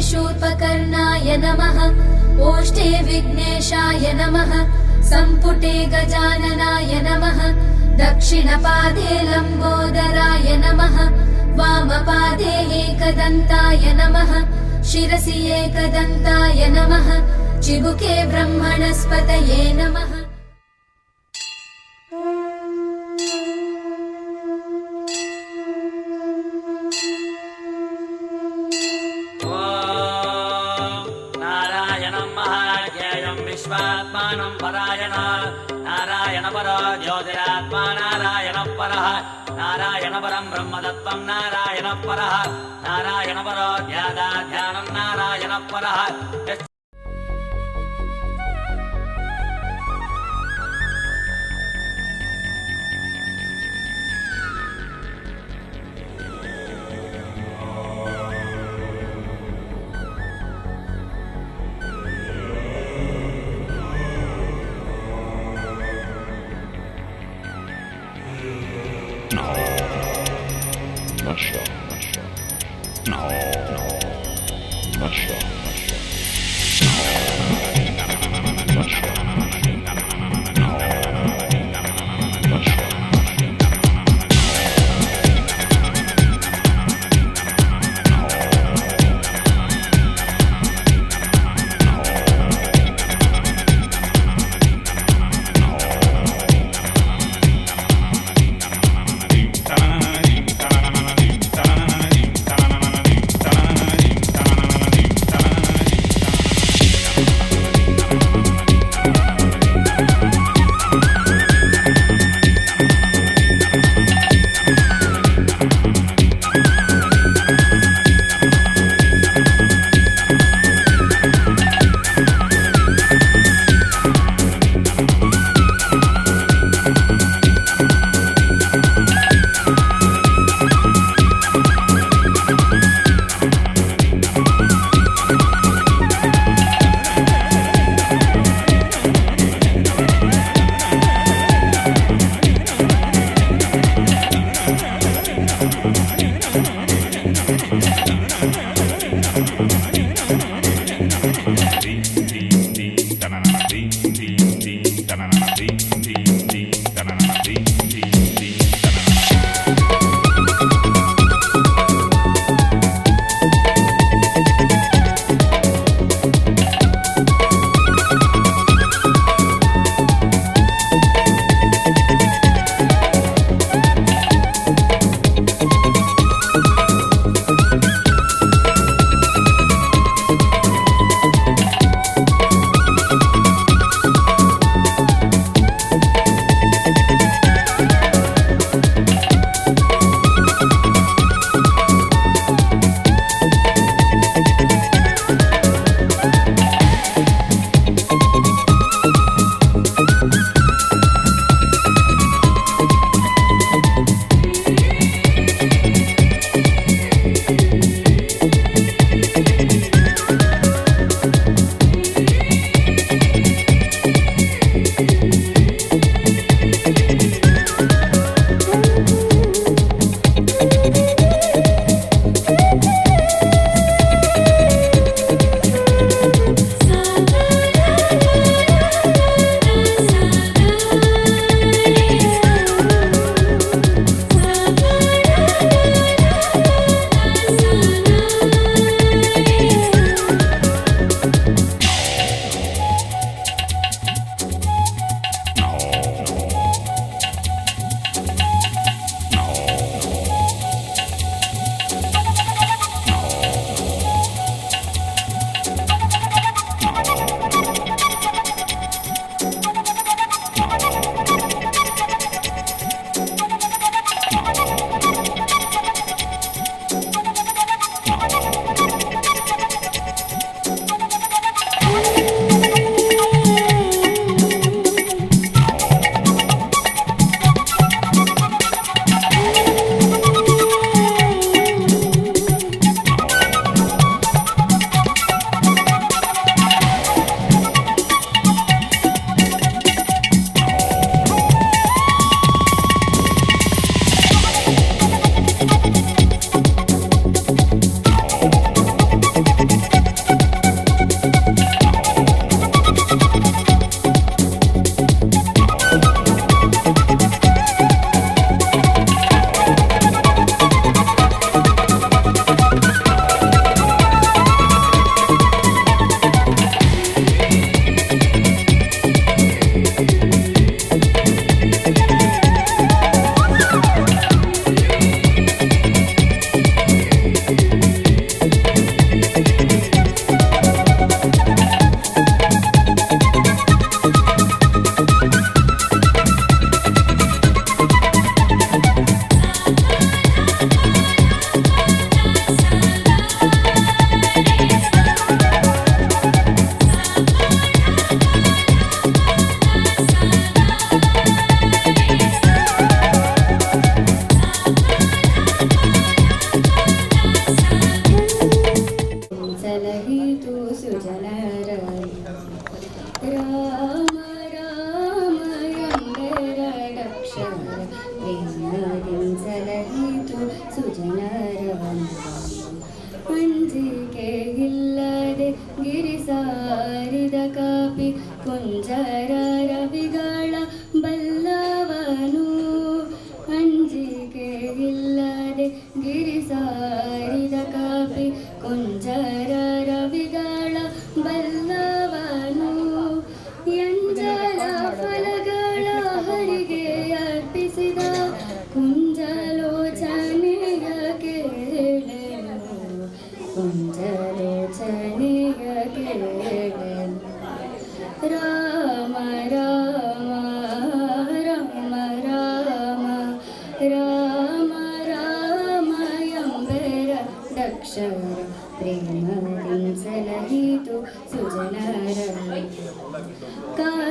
शूर्पकर्णाय नमः। ओष्ठे विघ्नेशाय नमः। सम्पुटे गजाननाय नमः। दक्षिणपादे लम्बोदराय नमः। वामपादे एकदन्ताय नमः। शिरसि एकदन्ताय नमः। चिबुके ब्रह्मणस्पतये नमः। विश्वात्मानं परायण नारायण परो ज्योतिरात्मा नारायण परः नारायण परं ब्रह्मतत्त्वं नारायण परः नारायण परो ध्यानं नारायण परः।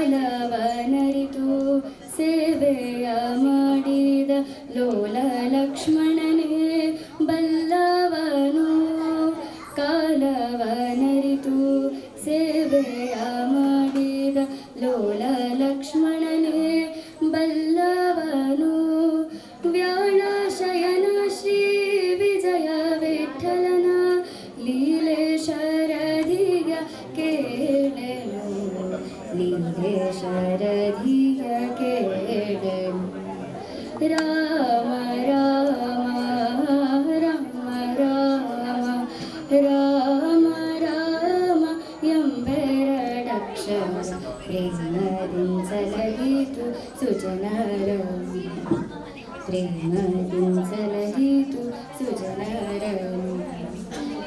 ಕಾಲವನರಿತು ಸೇವೆಯ ಮಾಡಿದ ಲೋಲ ಲಕ್ಷ್ಮಣನೇ ಬಲ್ಲವನು. ಕಾಲವನರಿತು ಸೇವೆಯ ಮಾಡಿದ ಲೋಲ ಲಕ್ಷ್ಮಣನೇ ಬಲ್ಲವನು. ವ್ಯಾಳ ಶಯನ ಶ್ರೀ ವಿಜಯ ವಿಠಲನ ಲೀಲೆ ಶರಧಿಯ ಕೇಳನು. ಲೀಲೆ ಶರಧಿಯ ಕೇಳನು. ರಾಮ ರಾಮ ರಾಮ ರಾಮ ರಾಮ ರಾಮ ಎಂಬೆರಡಕ್ಷರ ಪ್ರೇಮದಿಂಸಲಹಿತು ಸುಜನರ. ಪ್ರೇಮದಿಂಸಲಹಿತು ಸುಜನರ.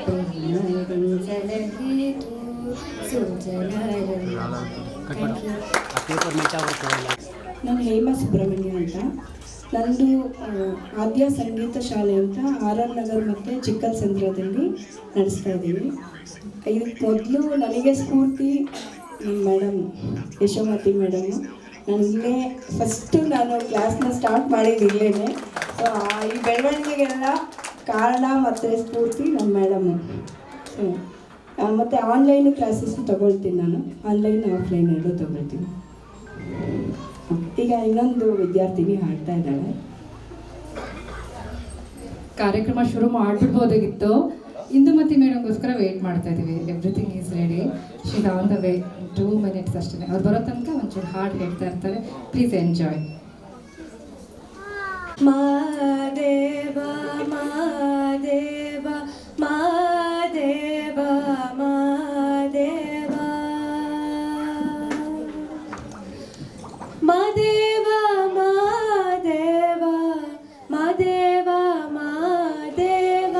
ಪ್ರೇಮದಿಂಸಲಹಿತು ಸುಜನರ. ನಾನು ಹೇಮಾ ಸುಬ್ರಹ್ಮಣ್ಯ ಅಂತ. ನಂದು ಆದ್ಯ ಸಂಗೀತ ಶಾಲೆ ಅಂತ ಆರ್ ನಗರ್ ಮತ್ತು ಚಿಕ್ಕಲ್ಸಂದ್ರದಲ್ಲಿ ನಡೆಸ್ತಾ ಇದ್ದೀವಿ. ಇದಕ್ಕೆ ಮೊದಲು ನನಗೆ ಸ್ಫೂರ್ತಿ ಮೇಡಮ್ ಯಶೋಮತಿ ಮೇಡಮು. ನಾನು ಇಲ್ಲೇ ನಾನು ಕ್ಲಾಸ್ನ ಸ್ಟಾರ್ಟ್ ಮಾಡಿದ್ದು ಇಲ್ಲೇ. ಸೊ ಈ ಬೆಳವಣಿಗೆಗೆಲ್ಲ ಕಾರಣ ಮತ್ತು ಸ್ಫೂರ್ತಿ ನಮ್ಮ ಮೇಡಮು. ಮತ್ತು ಆನ್ಲೈನು ಕ್ಲಾಸಸ್ಸು ತೊಗೊಳ್ತೀನಿ ನಾನು. ಆನ್ಲೈನ್ ಆಫ್ಲೈನ್ ಎರಡೂ ತೊಗೊಳ್ತೀನಿ. ಈಗ ಇನ್ನೊಂದು ವಿದ್ಯಾರ್ಥಿನಿ ಹಾಡ್ತಾ ಇದ್ದಾಳೆ. ಕಾರ್ಯಕ್ರಮ ಶುರು ಮಾಡಿಬಿಡ್ಬೋದಾಗಿತ್ತು. ಇಂದುಮತಿ ಮೇಡಮ್ಗೋಸ್ಕರ ವೆಯ್ಟ್ ಮಾಡ್ತಾ ಇದ್ದೀವಿ. Everything is ready. She's on the way. 2 minutes ಅಷ್ಟೇ. ಅವ್ರು ಬರೋ ತನಕ ಒಂಚೂರು ಹಾಡು ಹೇಳ್ತಾ ಇರ್ತಾರೆ. Please enjoy. ಮಾದೇವ ಮಾದೇವ ಮಾದೇವ ಮಾದೇವ ಮಾದೇವ ಮಾದೇವ ಮಾದೇವ ಮಾದೇವ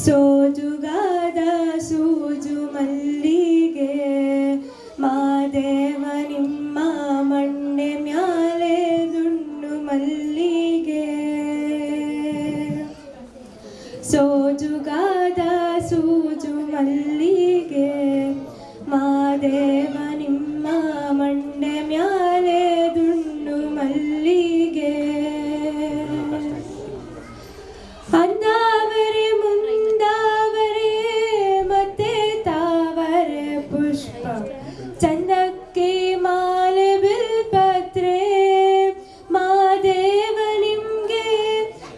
ಸೋಜುಗಾದ ಸೂಜು ಮಲ್ಲಿಗೆ ಮಾದೇವ ನಿಮ್ಮ ಮಣ್ಣೆ ಮ್ಯಾಲೆ ದುಂಡು ಮಲ್ಲಿಗೆ. ಸೋಜುಗಾದ ಸೂಜು ಮಲ್ಲಿಗೆ ಮಾದೇವ ನಿಮ್ಮ ಮಣ್ಣೆ ಮ್ಯಾಲೆ ದುಂಡು ಮಲ್ಲಿಗೆ. ಅಂದಾವರೆ ಮುಂದಾವರೆ ಮತ್ತೆ ತಾವರೆ ಪುಷ್ಪ ಚಂದಕ್ಕೆ ಮಾಲೆ ಬಿಲ್ಪತ್ರೆ ಮಾದೇವ ನಿಮ್ಗೆ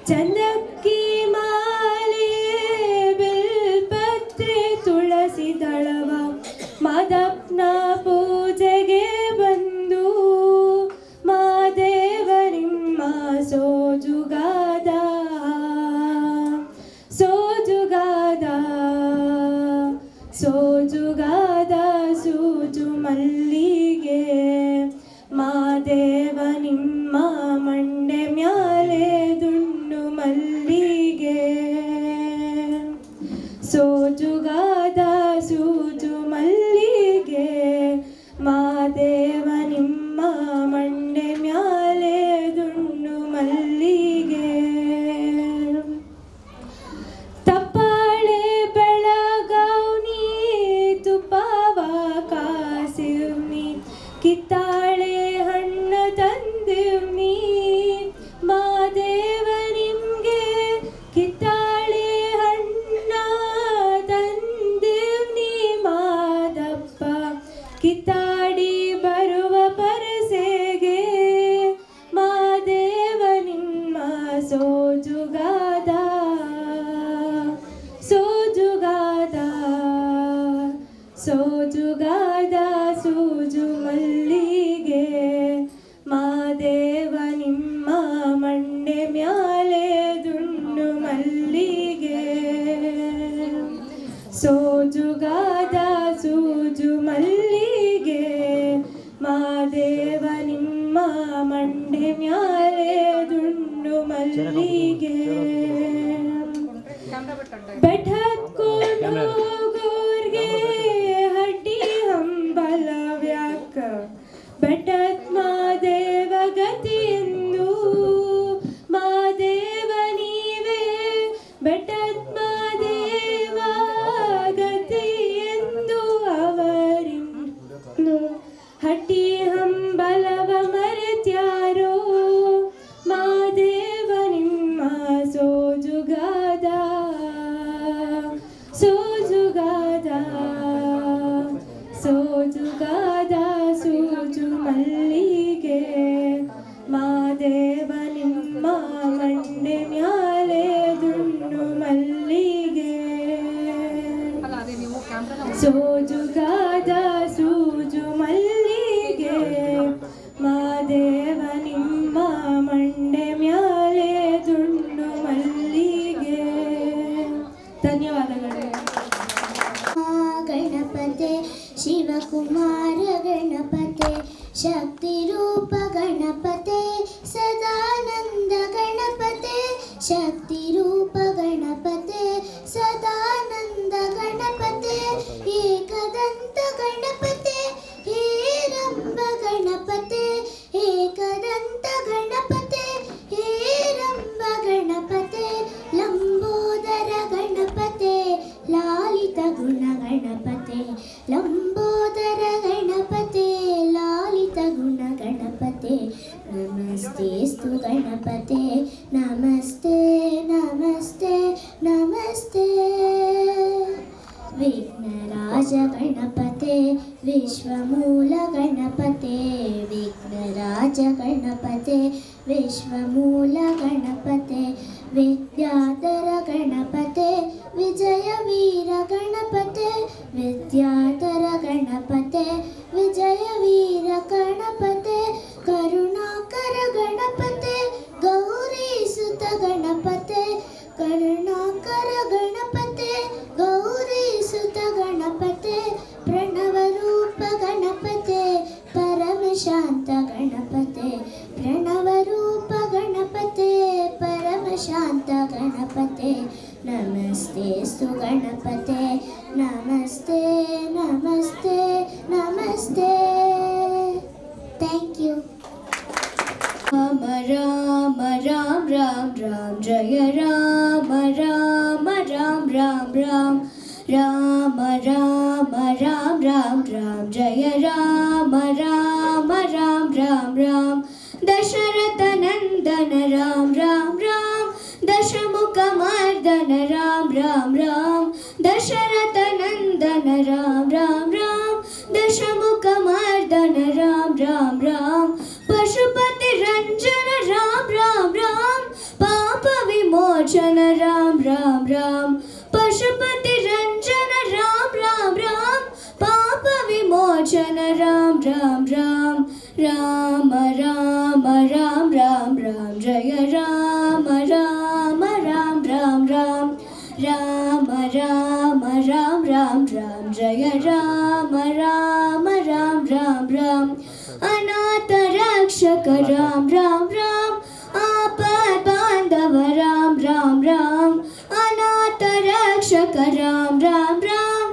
ಚಂದಕ್ಕೆ ಮಾಲೆ ಬಿಲ್ಪತ್ರೆ ತುಳಸಿ ದಳವ ಮಾದಪ್ಪನ ಪೂಜೆಗೆ ಬಂದು ಮಾದೇವ ನಿಮ್ಮ ಸೋಜುಗಾದ ಸೋಜುಗಾದ ಸೋಜುಗಾದ ಸೂಜು ಮಲ್ಲಿಗೆ ಮಾದೇವ ನಿಮ್ಮ ಮಂಡೆ ಮ್ಯಾಲೆ ದುಂಡು ಮಲ್ಲಿಗೆ. ಸೋಜುಗಾದ ಸೂಜು ಮಲ್ಲಿಗೆ ಮಾದೇವ ನಿಮ್ಮ ಮಂಡೆ ಮ್ಯಾಲೆ ದುಂಡು ಮಲ್ಲಿಗೆ. ತಪ್ಪಾಳೆ ಬೆಳಗವ್ನಿ ತುಪ್ಪವ ಕಾಸಿವ್ನಿ ಕಿತ್ತಾಳೆ ಹಣ್ಣ ತಂದಿವ್ನಿ ಮಾದೇವ ನಿಮ್ಗೆ ಕಿತ್ತಾಳೆ ಹಣ್ಣ ತಂದಿವ್ನಿ ಮಾದಪ್ಪ ಕಿತ್ತಾಡಿ ಬರುವ ಪರಸೆಗೆ ಮಾದೇವ ನಿಮ್ಮ ಸೋಜುಗಾದ ಸೋಜುಗಾದ ಸೋಜುಗಾದ ಸೂಜು ಮಲ್ಲಿಗೆ ಮಾದೇವ ನಿಮ್ಮ ಮಂಡೆ ಮ್ಯಾಲೆ ದುಂಡು ಮಲ್ಲಿಗೆ. ಸೋಜುಗಾದ ಸೂಜು ಮಲ್ಲಿಗೆ ಮಾದೇವ ನಿಮ್ಮ ಮಂಡೆ ಮ್ಯಾಲೆ ದುಂಡು ಮಲ್ಲಿಗೆ. ಬೆಟ್ಟತ್ಕೊಂಡು ಹೋಗೋರ್ಗೆ ಹಡ್ಡಿ ಹಂಬಲವ್ಯಾಕ ಬೆಟ್ಟತ್ ಮಾದೇವ ಗತಿಯೆಂದು ಮಾದೇವ ನೀವೇ ಬೆಟ್ಟತ್ ಮಾದೇವ ಸೋಜುಗಾದ ಸೋಜುಗಾದ ಸೂಜು ಮಲ್ಲಿಗೆ ಮಾದೇವ ನಿಮ್ಮ ಮಂಡೆ ಮ್ಯಾಲೆ ದುಂಡು ಮಲ್ಲಿಗೆ ಸೋಜುಗಾದ ಸೂಜು ಮಲ್ಲಿಗೆ ಮಾದೇವ ನಿಮ್ಮ ಮಂಡೆ ಮ್ಯಾಲೆ ದುಂಡು ಮಲ್ಲಿಗೆ. ಧನ್ಯವಾದಗಳು. ಗಣಪತೆ ಶಿವಕುಮಾರ ಗಣಪತೆ ಶಕ್ತಿ ರೂಪ ಗಣಪತೆ ಸದಾನಂದ ಗಣಪತೆ ಶಕ್ತಿ ರೂಪ ಗಣಪತೆ ಸದಾನಂದ ಗಣಪತೆ ಏಕದಂತ ಗಣಪತೆ ಹೇರಂಬ ಗಣಪತೆ ಏಕದಂತ ಗಣಪತೆ ಹೇರಂಬ ಗಣಪತೆ ಲಂಬೋದರ ಗಣಪತೆ ಲಾಲಿತ ಗುಣ ಗಣಪತೆ ಲಂಬೋದರ ಗಣಪತೆ ಲಾಲಿತ ಗುಣ ಗಣಪತೆ ನಮಸ್ತೆಸ್ತು ಗಣಪತೆ ನಮಸ್ತೆ ನಮಸ್ತೆ ನಮಸ್ತೆ ವಿಘ್ನರಾಜ ಗಣಪತೆ ವಿಶ್ವಮೂಲ ಗಣಪತೆ ವಿಘ್ನರಾಜ ಗಣಪತೆ ವಿಶ್ವಮೂಲ ಗಣಪತೆ ವಿದ್ಯಾಧರ ಗಣಪತೆ ವಿಜಯ ವೀರ ಗಣಪತೆ ವಿದ್ಯಾಧರ ಗಣಪತೆ ವಿಜಯ ವೀರ ಗಣಪತೆ ಕರುಣಾಕರ ಗಣಪತೆ ಗೌರೀಸುತ ಗಣಪತೆ ಕರುಣಾಕರ ಗಣಪತೆ ಗೌರೀಸುತ ಗಣಪತೆ ಪ್ರಣವ ರೂಪ ಗಣಪತೆ ಪರಮ ಶಾಂತ ಗಣಪತೆ ಪ್ರಣವ ರೂಪ ಗಣಪತೆ ಪರಮ ಶಾಂತ ಗಣಪತೆ ನಮಸ್ತೆಸ್ತು ಗಣಪತೆ ನಮಸ್ತೆ ನಮಸ್ತೆ ನಮಸ್ತೆ. Thank you. ರಾಮ ರಾಮ ರಾಮ ರಾಮ ರಾಮ ಜಯ ರಾಮ ರಾಮ ರಾಮ ರಾಮ ರಾಮ ರಾಮ ರಾಮ ರಾಮ ರಾಮ ರಾಮ ಜಯ ರಾಮ ರಾಮ ರಾಮ ರಾಮ ರಾಮ ದಶರಥ ನಂದನ ರಾಮ ರಾಮ ರಾಮ ದಶಮುಖ ಮರ್ದನ ರಾಮ ರಾಮ ರಾಮ ದಶರಥ ನಂದನ ರಾಮ ರಾಮ ರಾಮ ದಶಮುಖ ಮರ್ದನ ರಾಮ ರಾಮ ರಾಮ ಪಶುಪತಿ ರಂಜನ ರಾಮ ರಾಮ ರಾಮ ಪಾಪ ವಿಮೋಚನ ರಾಮ ರಾಮ ರಾಮ ಪಶುಪತಿ ರಂಜನ ರಾಮ ರಾಮ ರಾಮ ಪಾಪ ವಿಮೋಚನ ರಾಮ ರಾಮ ರಾಮ ರಾಮ ರಾಮ ರಾಮ ರಾಮ ರಾಮ ಜಯ ರಾಮ ರಾಮ ರಾಮ ರಾಮ ರಾಮ ರಾಮ ರಾಮ ರಾಮ ರಾಮ ರಾಮ ಜಯ ರಾಮ ರಾಮ ರಾಮ ರಾಮ ರಾಮ ಅನಾಥ ರಕ್ಷಕ ರಾಮ ರಾಮ ರಾಮ ಆಪದ್ ಬಾಂಧವ ರಾಮ ರಾಮ ರಾಮ ಅನಾಥ ರಕ್ಷಕ ರಾಮ ರಾಮ ರಾಮ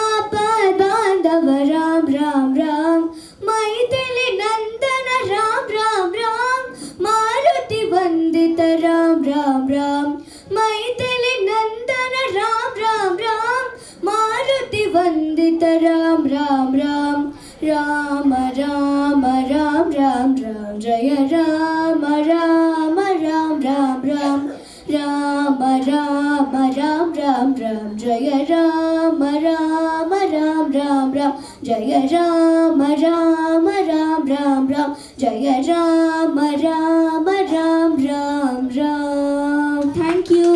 ಆಪದ್ ಬಾಂಧವ ರಾಮ ರಾಮ ರಾಮ ಮೈಥಿಲಿ ನಂದನ ರಾಮ ರಾಮ ರಾಮ ಮಾರುತಿ ವಂದಿತ ರಾಮ ರಾಮ ರಾಮ ಮೈಥಿಲಿ ನಂದನ ರಾಮ ರಾಮ ರಾಮ ಮಾರುತಿ ವಂದಿತ ರಾಮ ರಾಮ ರಾಮ ರಾಮ ರಾಮ ರಾಮ ರಾಮ ರಾಮ ಜಯ ರಾಮ ರಾಮ ರಾಮ ರಾಮ ರಾಮ ರಾಮ ರಾಮ ರಾಮ ರಾಮ ರಾಮ ಜಯ ರಾಮ ರಾಮ ರಾಮ ರಾಮ ರಾಮ ಜಯ ರಾಮ ರಾಮ ರಾಮ ರಾಮ ರಾಮ ಜಯ ರಾಮ ರಾಮ ರಾಮ ರಾಮ ರಾಮ. Thank you.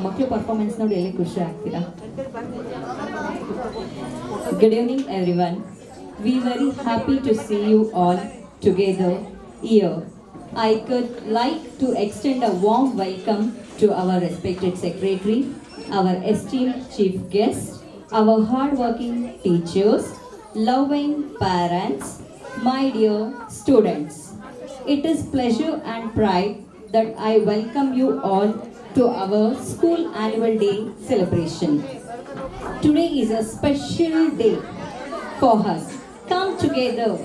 ಮಕ್ಕಳು ಪರ್ಫಾರ್ಮೆನ್ಸ್ ನೋಡಿ ಎಲ್ಲಿ ಖುಷಿ ಆಗ್ತೀರಾ? Good evening everyone. We very happy to see you all together here. I could like to extend a warm welcome to our respected secretary, our esteemed chief guest, our hard-working teachers, loving parents, my dear students. It is pleasure and pride that I welcome you all to our school annual day celebration. Today is a special day for us. Come together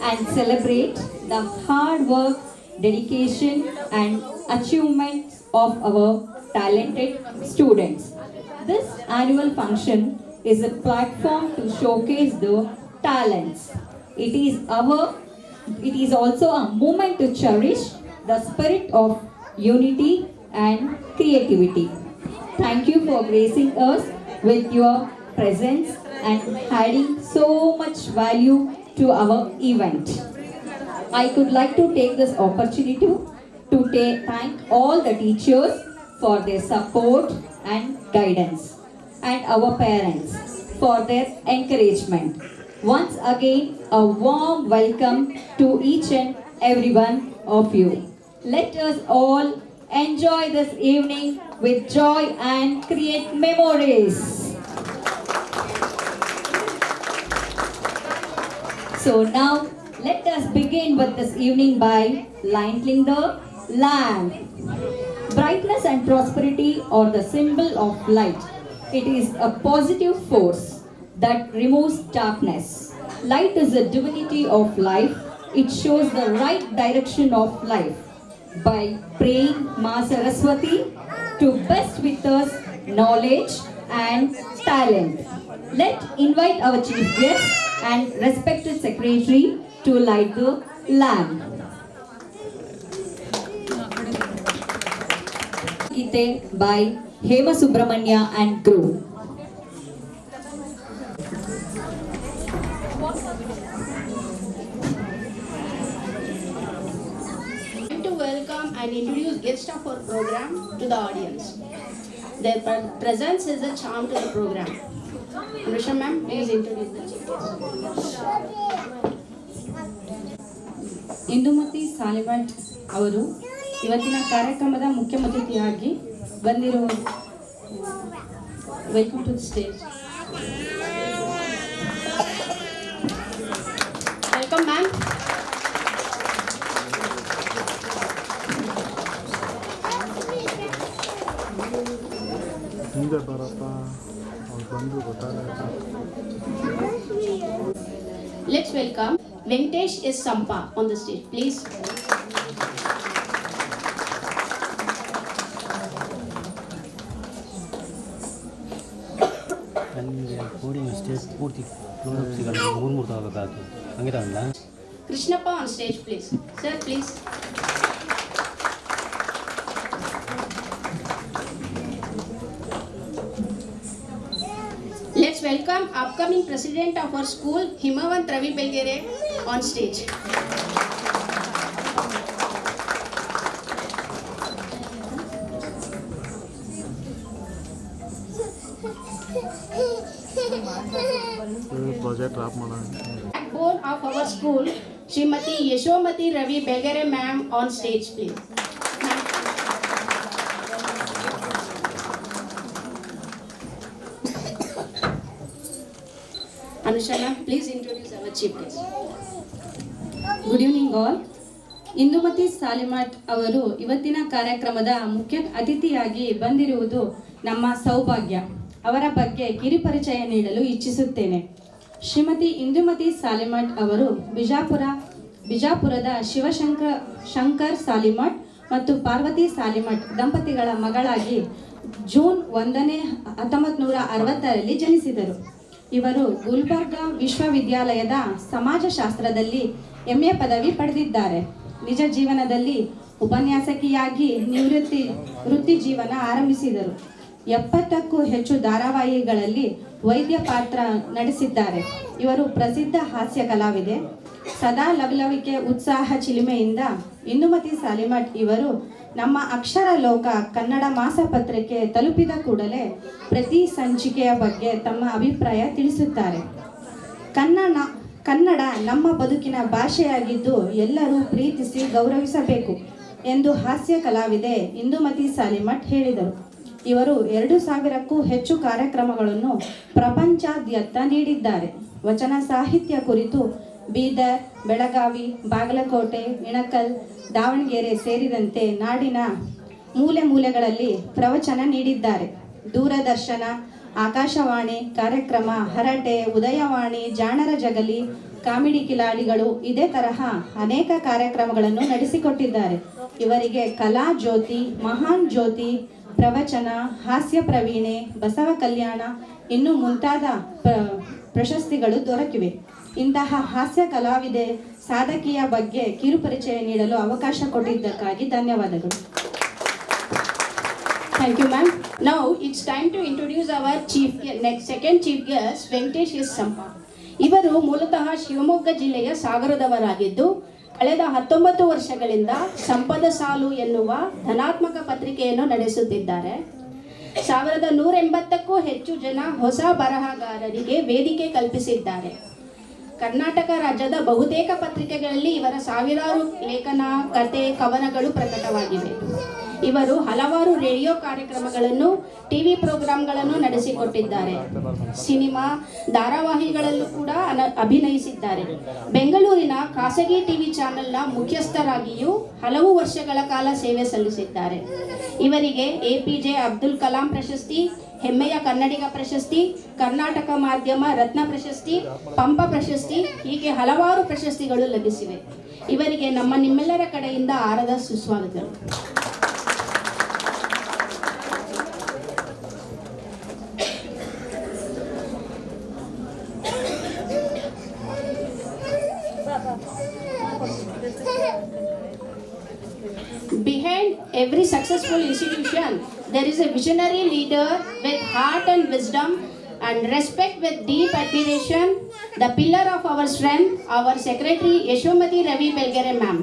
and celebrate the hard work, dedication and achievements of our talented students. This annual function is a platform to showcase the talents. It is also a moment to cherish the spirit of unity and creativity. Thank you for gracing us with your presence and adding so much value to our event. I could like to take this opportunity to thank all the teachers for their support and guidance, and our parents for their encouragement. Once again, a warm welcome to each and every one of you. Let us all enjoy this evening with joy and create memories. So now, let us begin with this evening by lighting the lamp. Brightness and prosperity are the symbol of light. It is a positive force that removes darkness. Light is the divinity of life. It shows the right direction of life. By praying Ma Saraswati to best with us knowledge and talent. Let's invite our chief guest and respected secretary to light the lamp. Gite by Hema Subramanya and crew. To welcome and introduce guests of our program to the audience. Their presence is a charm to the program. Anusha ma'am, please introduce the chief guest. Indumati Salimath ಅವರು ಇವತ್ತಿನ ಕಾರ್ಯಕ್ರಮದ ಮುಖ್ಯ ಅತಿಥಿಯಾಗಿ ಬಂದಿರುವ welcome to the stage. Welcome ma'am. ಹಿಂದೆ ಬರಪ್ಪ ಅವ್ರು ಬಂದು ಗೊತ್ತಾಗಲ್ಲ. Let's welcome Venkatesh S. Sampa on the stage, please. ನನಗೆ ಕೋಡಿಂಗ್ ಸ್ಟೇಜ್ ಪೂರ್ತಿ ಕ್ಲೋರಪ್ ಸಿಗಲ್ಲ, ಮೂರು ತಗೋಬೇಕಾಗ್ತದೆ. ಹಂಗೆ ತಗೊಂಡ Krishnappa on stage, please. Sir, please. Let's welcome upcoming president of our school, Himavant Ravi Belgere, on stage. Project drop ಮಾಡೋಣ. Backbone of our school, Srimati Yashomati Ravi Belgere ma'am, on stage, please. Anusha ma'am, please introduce our chief guest. Good evening all. Indumati Salimath ಅವರು ಇವತ್ತಿನ ಕಾರ್ಯಕ್ರಮದ ಮುಖ್ಯ ಅತಿಥಿಯಾಗಿ ಬಂದಿರುವುದು ನಮ್ಮ ಸೌಭಾಗ್ಯ. ಅವರ ಬಗ್ಗೆ ಕಿರುಪರಿಚಯ ನೀಡಲು ಇಚ್ಛಿಸುತ್ತೇನೆ. ಶ್ರೀಮತಿ ಇಂದುಮತಿ ಸಾಲಿಮಠ್ ಅವರು ಬಿಜಾಪುರದ ಶಂಕರ್ ಸಾಲಿಮಠ್ ಮತ್ತು ಪಾರ್ವತಿ ಸಾಲಿಮಠ್ ದಂಪತಿಗಳ ಮಗಳಾಗಿ ಜೂನ್ 1, 1960ರಲ್ಲಿ ಜನಿಸಿದರು. ಇವರು ಗುಲ್ಬರ್ಗಾ ವಿಶ್ವವಿದ್ಯಾಲಯದ ಸಮಾಜಶಾಸ್ತ್ರದಲ್ಲಿ MA ಪದವಿ ಪಡೆದಿದ್ದಾರೆ. ನಿಜ ಜೀವನದಲ್ಲಿ ಉಪನ್ಯಾಸಕಿಯಾಗಿ ವೃತ್ತಿ ಜೀವನ ಆರಂಭಿಸಿದರು. 70ಕ್ಕೂ ಹೆಚ್ಚು ಧಾರಾವಾಹಿಗಳಲ್ಲಿ ವೈದ್ಯ ಪಾತ್ರ ನಡೆಸಿದ್ದಾರೆ. ಇವರು ಪ್ರಸಿದ್ಧ ಹಾಸ್ಯ ಕಲಾವಿದೆ. ಸದಾ ಲವಲವಿಕೆ, ಉತ್ಸಾಹ, ಚಿಲುಮೆಯಿಂದ ಇಂದುಮತಿ ಸಾಲಿಮಠ್ ಇವರು ನಮ್ಮ ಅಕ್ಷರ ಲೋಕ ಕನ್ನಡ ಮಾಸಪತ್ರಿಕೆ ತಲುಪಿದ ಕೂಡಲೇ ಪ್ರತಿ ಸಂಚಿಕೆಯ ಬಗ್ಗೆ ತಮ್ಮ ಅಭಿಪ್ರಾಯ ತಿಳಿಸುತ್ತಾರೆ. ಕನ್ನಡ ನಮ್ಮ ಬದುಕಿನ ಭಾಷೆಯಾಗಿದ್ದು ಎಲ್ಲರೂ ಪ್ರೀತಿಸಿ ಗೌರವಿಸಬೇಕು ಎಂದು ಹಾಸ್ಯ ಕಲಾವಿದೆ ಇಂದುಮತಿ ಸಾಲಿಮಠ್ ಹೇಳಿದರು. ಇವರು 2000ಕ್ಕೂ ಹೆಚ್ಚು ಕಾರ್ಯಕ್ರಮಗಳನ್ನು ಪ್ರಪಂಚಾದ್ಯಂತ ನೀಡಿದ್ದಾರೆ. ವಚನ ಸಾಹಿತ್ಯ ಕುರಿತು ಬೀದರ್, ಬೆಳಗಾವಿ, ಬಾಗಲಕೋಟೆ, ಇಣಕಲ್, ದಾವಣಗೆರೆ ಸೇರಿದಂತೆ ನಾಡಿನ ಮೂಲೆ ಮೂಲೆಗಳಲ್ಲಿ ಪ್ರವಚನ ನೀಡಿದ್ದಾರೆ. ದೂರದರ್ಶನ, ಆಕಾಶವಾಣಿ ಕಾರ್ಯಕ್ರಮ, ಹರಟೆ, ಉದಯವಾಣಿ, ಜಾಣರ ಜಗಲಿ, ಕಾಮಿಡಿ ಕಿಲಾಡಿಗಳು ಇದೇ ತರಹ ಅನೇಕ ಕಾರ್ಯಕ್ರಮಗಳನ್ನು ನಡೆಸಿಕೊಟ್ಟಿದ್ದಾರೆ. ಇವರಿಗೆ ಕಲಾ ಜ್ಯೋತಿ, ಮಹಾನ್ ಜ್ಯೋತಿ, ಪ್ರವಚನ, ಹಾಸ್ಯ ಪ್ರವೀಣೆ, ಬಸವ ಕಲ್ಯಾಣ ಇನ್ನೂ ಮುಂತಾದ ಪ್ರಶಸ್ತಿಗಳು ದೊರಕಿವೆ. ಇಂತಹ ಹಾಸ್ಯ ಕಲಾವಿದೆ ಸಾಧಕಿಯ ಬಗ್ಗೆ ಕಿರುಪರಿಚಯ ನೀಡಲು ಅವಕಾಶ ಕೊಟ್ಟಿದ್ದಕ್ಕಾಗಿ ಧನ್ಯವಾದಗಳು. Thank you, ma'am. Now it's time to introduce our second chief guest, Venkatesh S. Sampa. ಇವರು ಮೂಲತಃ ಶಿವಮೊಗ್ಗ ಜಿಲ್ಲೆಯ ಸಾಗರದವರಾಗಿದ್ದು ಕಳೆದ 19 ವರ್ಷಗಳಿಂದ ಸಂಪದ ಸಾಲು ಎನ್ನುವ ಧನಾತ್ಮಕ ಪತ್ರಿಕೆಯನ್ನು ನಡೆಸುತ್ತಿದ್ದಾರೆ. 1180ಕ್ಕೂ ಹೆಚ್ಚು ಜನ ಹೊಸ ಬರಹಗಾರರಿಗೆ ವೇದಿಕೆ ಕಲ್ಪಿಸಿದ್ದಾರೆ. ಕರ್ನಾಟಕ ರಾಜ್ಯದ ಬಹುತೇಕ ಪತ್ರಿಕೆಗಳಲ್ಲಿ ಇವರ ಸಾವಿರಾರು ಲೇಖನ, ಕತೆ, ಕವನಗಳು ಪ್ರಕಟವಾಗಿವೆ. ಇವರು ಹಲವಾರು ರೇಡಿಯೋ ಕಾರ್ಯಕ್ರಮಗಳನ್ನು, ಟಿವಿ ಪ್ರೋಗ್ರಾಂಗಳನ್ನು ನಡೆಸಿಕೊಟ್ಟಿದ್ದಾರೆ. ಸಿನಿಮಾ, ಧಾರಾವಾಹಿಗಳಲ್ಲೂ ಕೂಡ ಅಭಿನಯಿಸಿದ್ದಾರೆ. ಬೆಂಗಳೂರಿನ ಖಾಸಗಿ ಟಿವಿ ಚಾನೆಲ್ನ ಮುಖ್ಯಸ್ಥರಾಗಿಯೂ ಹಲವು ವರ್ಷಗಳ ಕಾಲ ಸೇವೆ ಸಲ್ಲಿಸಿದ್ದಾರೆ. ಇವರಿಗೆ APJ ಅಬ್ದುಲ್ ಕಲಾಂ ಪ್ರಶಸ್ತಿ, ಹೆಮ್ಮೆಯ ಕನ್ನಡಿಗ ಪ್ರಶಸ್ತಿ, ಕರ್ನಾಟಕ ಮಾಧ್ಯಮ ರತ್ನ ಪ್ರಶಸ್ತಿ, ಪಂಪ ಪ್ರಶಸ್ತಿ ಹೀಗೆ ಹಲವಾರು ಪ್ರಶಸ್ತಿಗಳು ಲಭಿಸಿವೆ. ಇವರಿಗೆ ನಿಮ್ಮೆಲ್ಲರ ಕಡೆಯಿಂದ ಆರದ ಸುಸ್ವಾಗತಗಳು. Behind every successful institution, there is a visionary leader with heart and wisdom and respect with deep admiration, the pillar of our strength, our Secretary Yeshomati Ravi Belgere ma'am.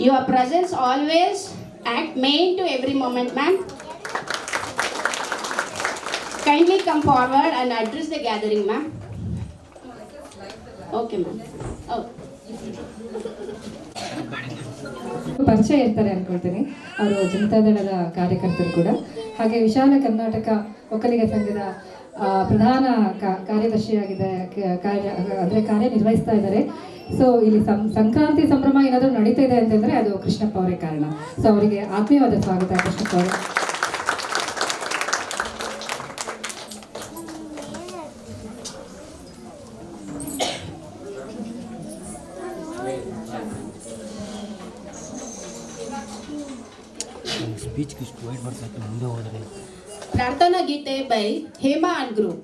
Your presence always act main to every moment, ma'am. Kindly come forward and address the gathering, ma'am. Okay, ma'am. Oh. ಪರಿಚಯ ಇರ್ತಾರೆ ಅನ್ಕೊಳ್ತೀನಿ. ಅವರು ಜನತಾದಳದ ಕಾರ್ಯಕರ್ತರು ಕೂಡ. ಹಾಗೆ ವಿಶಾಲ ಕರ್ನಾಟಕ ಒಕ್ಕಲಿಗ ಸಂಘದ ಪ್ರಧಾನ ಕಾರ್ಯದರ್ಶಿಯಾಗಿದೆ, ಕಾರ್ಯನಿರ್ವಹಿಸ್ತಾ ಇದ್ದಾರೆ. ಸೊ ಇಲ್ಲಿ ಸಂಕ್ರಾಂತಿ ಸಂಭ್ರಮ ಏನಾದರೂ ನಡೀತಾ ಇದೆ ಅಂತಂದರೆ ಅದು ಕೃಷ್ಣಪ್ಪ ಅವರೇ ಕಾರಣ. ಸೊ ಅವರಿಗೆ ಆತ್ಮೀಯವಾದ ಸ್ವಾಗತ ಕೃಷ್ಣಪ್ಪ ಅವರು. ಸ್ಪೀಚ್ ವೈಟ್ ಬರ್ಸಕ್ಕೆ ಮುಂದೆ ಹೋದರೆ ಪ್ರಾರ್ಥನಾ ಗೀತೆ by Hema and group.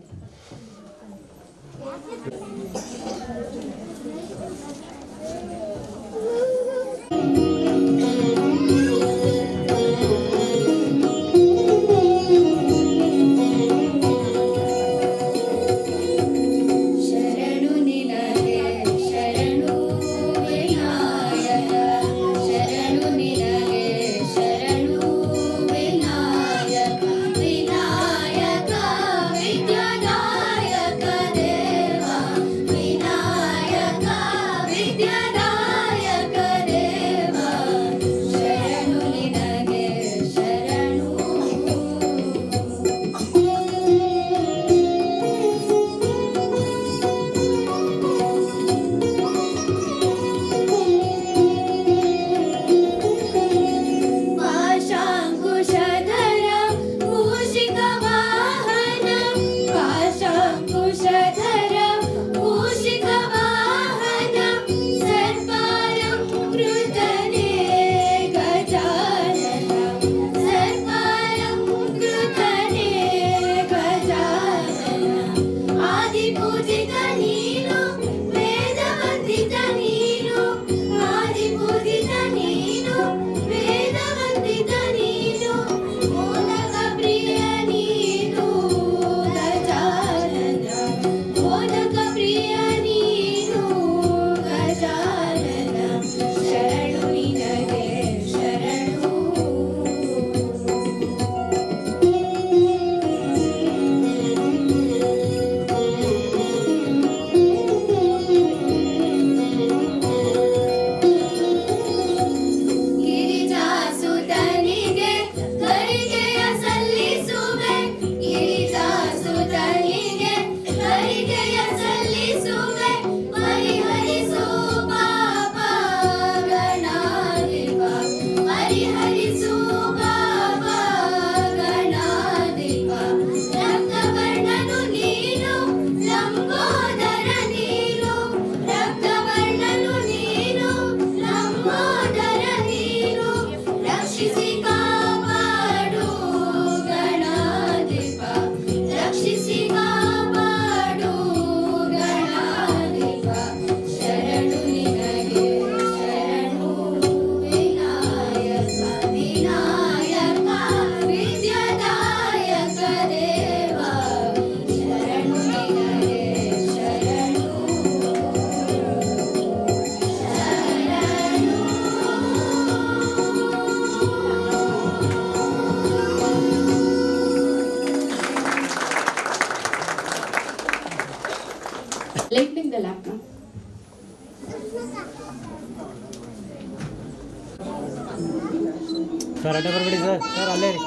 Vinayaka Vinayaka ವಿದ್ಯಾದಾಯಕ ಸರ್ ಅಡ್ಡ ಬರಬೇಡಿ ಸರ್, ಸರ್ ಅಲ್ಲೇ ರೀ.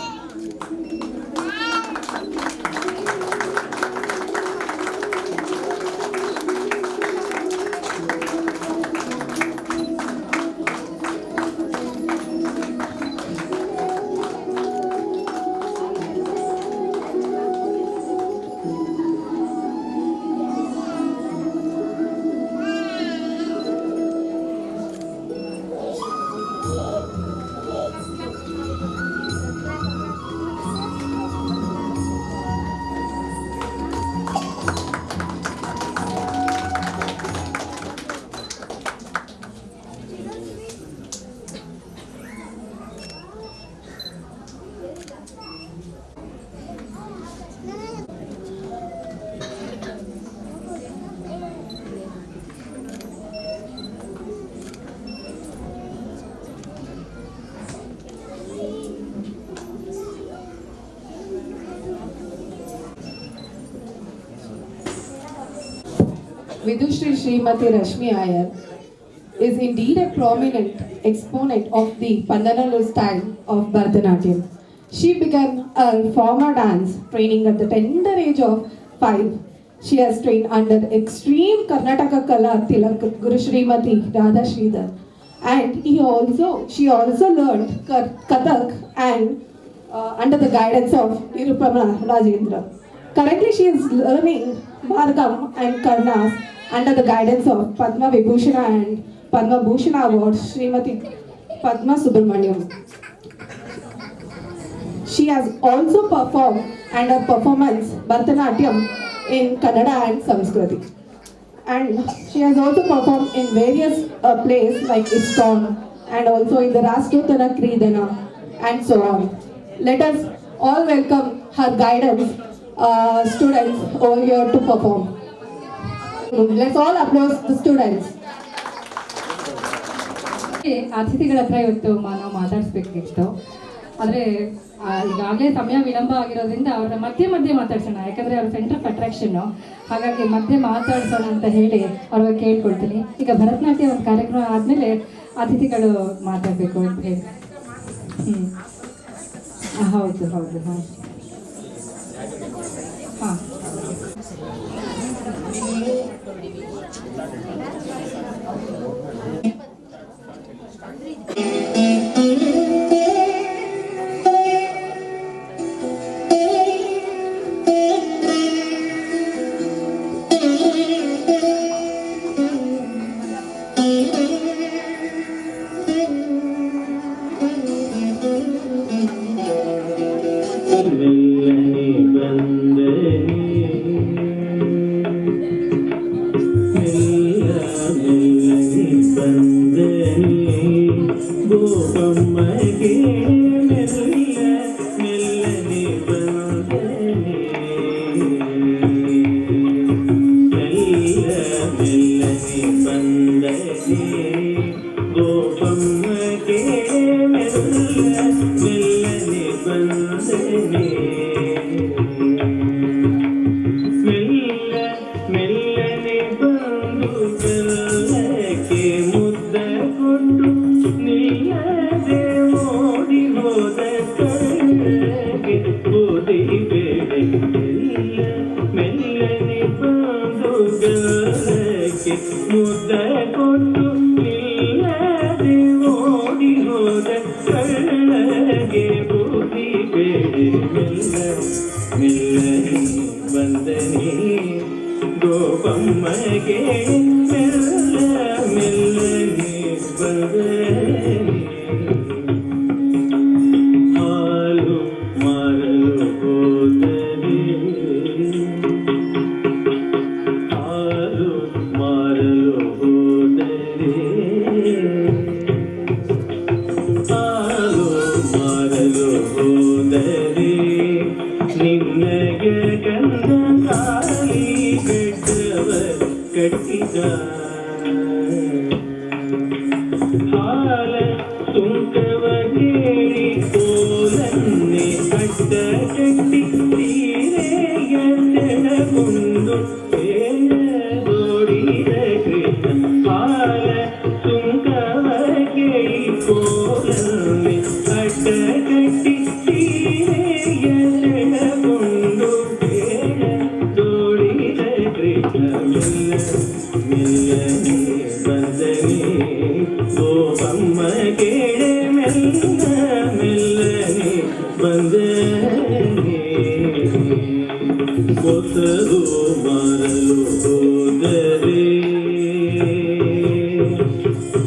Vidushri Srimati Rashmi Iyer is indeed a prominent exponent of the Pandanalu style of Bharatanatyam. She began her formal dance training at the tender age of 5. She has trained under extreme Karnataka Kala Tilak Guru Srimati Radha Sridhar, and she also learned Kathak and under the guidance of Nirupama Rajendra. Currently, she is learning Bhargam and Karnas under the guidance of Padma Vibhushana and Padma Bhushana Award Srimati Padma Subramaniam. She has also performed under performance Bharatanatyam in Kannada and Sanskriti. And she has also performed in various plays like ISKCON and also in the Rashtrotana Kridana and so on. Let us all welcome her guidance students over here to perform. Let's all applaud the students. ಅತಿಥಿಗಳ ಹತ್ರ ಇವತ್ತು ನಾವು ಮಾತಾಡಿಸ್ಬೇಕಿತ್ತು, ಆದರೆ ಈಗಾಗಲೇ ಸಮಯ ವಿಳಂಬ ಆಗಿರೋದ್ರಿಂದ ಅವ್ರನ್ನ ಮಧ್ಯೆ ಮಾತಾಡ್ಸೋಣ, ಯಾಕಂದರೆ ಅವ್ರ ಸೆಂಟರ್ ಆಫ್ ಅಟ್ರಾಕ್ಷನ್ನು, ಹಾಗಾಗಿ ಮಧ್ಯೆ ಮಾತಾಡ್ಸೋಣ ಅಂತ ಹೇಳಿ ಅವ್ರಿಗೆ ಕೇಳ್ಕೊಳ್ತೀನಿ. ಈಗ ಭರತನಾಟ್ಯ ಒಂದು ಕಾರ್ಯಕ್ರಮ ಆದಮೇಲೆ ಅತಿಥಿಗಳು ಮಾತಾಡಬೇಕು ಅಂತ ಹೇಳಿ. ಹೌದು ಹಾಂ ಹಾಂ. Hare ಬಂದನೆ ಗೋಪಮ್ಮ ಕೇಳೆ ಮೆಲ್ಲ ಮೆಲ್ಲನೆ ಬಂದನೆ ಹೊಸದು ಮರಲು ಹೋದರೆ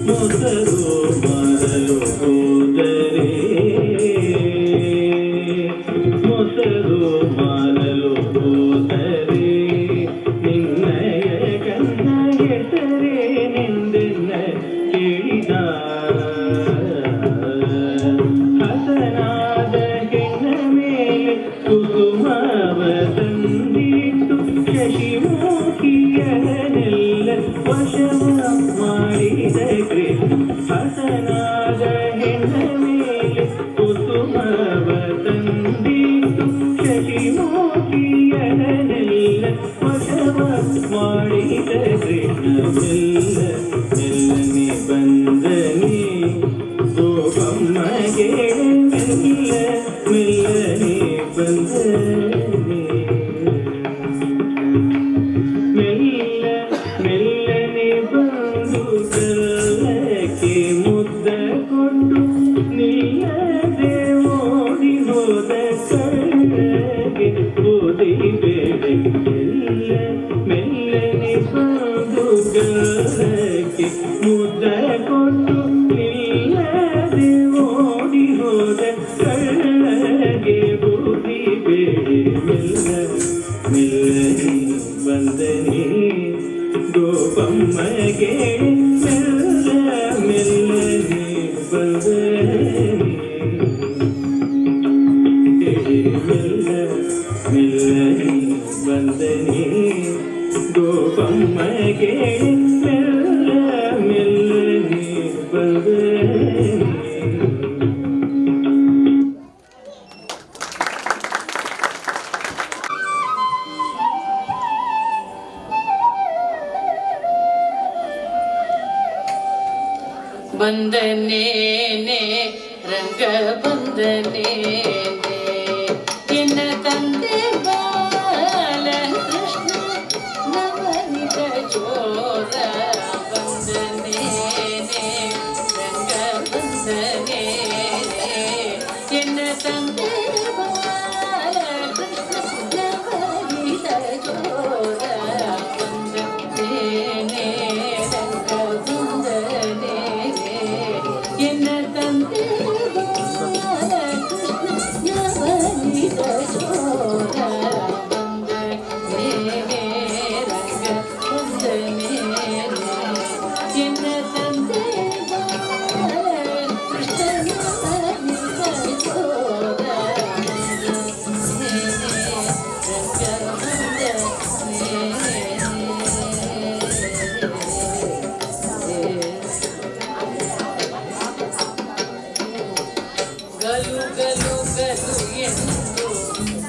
ಮೊಸರು ಮರಲು ಹೋದರೆ ಮೊಸರು ಮಾರಲು ಹೋದರೆ ನಿನ್ನಯ ಕನ್ನ ಹೆಸರೇ ನಿಂದೆನ್ನ ಕೇಳಿದ ಹಸನಾದ ಹೆಣ್ಣ ಮೇಲೆ ಕುಸುಮವ ತಂದಿಟ್ಟು ಶಶಿಮುಖಿಯನೆಲ್ಲ ವಶವ ಮಾಡಿದ ಕೃಷ್ಣ ಹಸನಾದ ಹೆಣ್ಣ ಮೇಲೆ ಕುಸುಮವ ತಂದಿಟ್ಟು ಶಶಿಮುಖಿಯನೆಲ್ಲ ವಶವ ಮಾಡಿದ ಕೃಷ್ಣ ಮೆಲ್ಲ ಮೆಲ್ಲನೆ ಬಂದನೆ ಗೋಪಮ್ಮಗೆ ಮೆಲ್ಲ ಮೆಲ್ಲನೆ ಬಂದನೆ ಮೆಲ್ಲ ಮೆಲ್ಲನೆ ಬಂದು ಕಲ್ಲಕ್ಕೆ ಮುದ್ದ ಕೊಟ್ಟು ನಿಲ್ಲದೆ ಓಡಿ ಹೋದ ಕಳ್ಳಗೆ ಓದಿಬೇಡ ಮೆಲ್ಲ ಮೆಲ್ಲನೆ ಬಂದು ಕಲ್ಲಕ್ಕೆ ಮುದ್ದ ಕೊಟ್ಟು ನಿಲ್ಲದೆ ಓಡಿ ಹೋದ ಕಳ್ಳಗೆ ಓದಿಬೇಡ ಮೆಲ್ಲ ಮೆಲ್ಲನೆ ಬಂದನೆ ಗೋಪಮ್ಮಗೆ ಮೆಲ್ಲ ಮೆಲ್ಲನೆ ಬಂದನೆ ಮೆಲ್ಲ ಮೆಲ್ಲನೆ ಬಂದನೆ ಗೋಪಮ್ಮಗೆ ಮೆಲ್ಲ ಮೆಲ್ಲನೆ ಬಂದನೆ ಬಂದನೇನೆ ರಂಗ ಬಂದನೇನೆ ಎನ್ನ ತಂದೆ ಬಾಲ ಕೃಷ್ಣ ನವನಿತ ಚೋರ ಬಂದನೇನೆ ರಂಗ ಬಂದನೇನೆ ಎನ್ನ ತಂದೆ ಬಾಲ ಕೃಷ್ಣ ನವನಿತ ಚೋರ ಬಂದನೇನೆ ರಂಗ ಬಂದನೇನೆ ಎನ್ನ ತಂದೆ ನವನಿತ ಚೋರ ಬಂದನೇನೆ ರಂಗ ಬಂದನೇನೆ ಎನ್ನ ತಂದೆ ಕೃಷ್ಣ ನವನಿತ ಚೋರ ಬಂದನೇನೆ ಗಲು ಗಲು ಗಲು ಎಂದು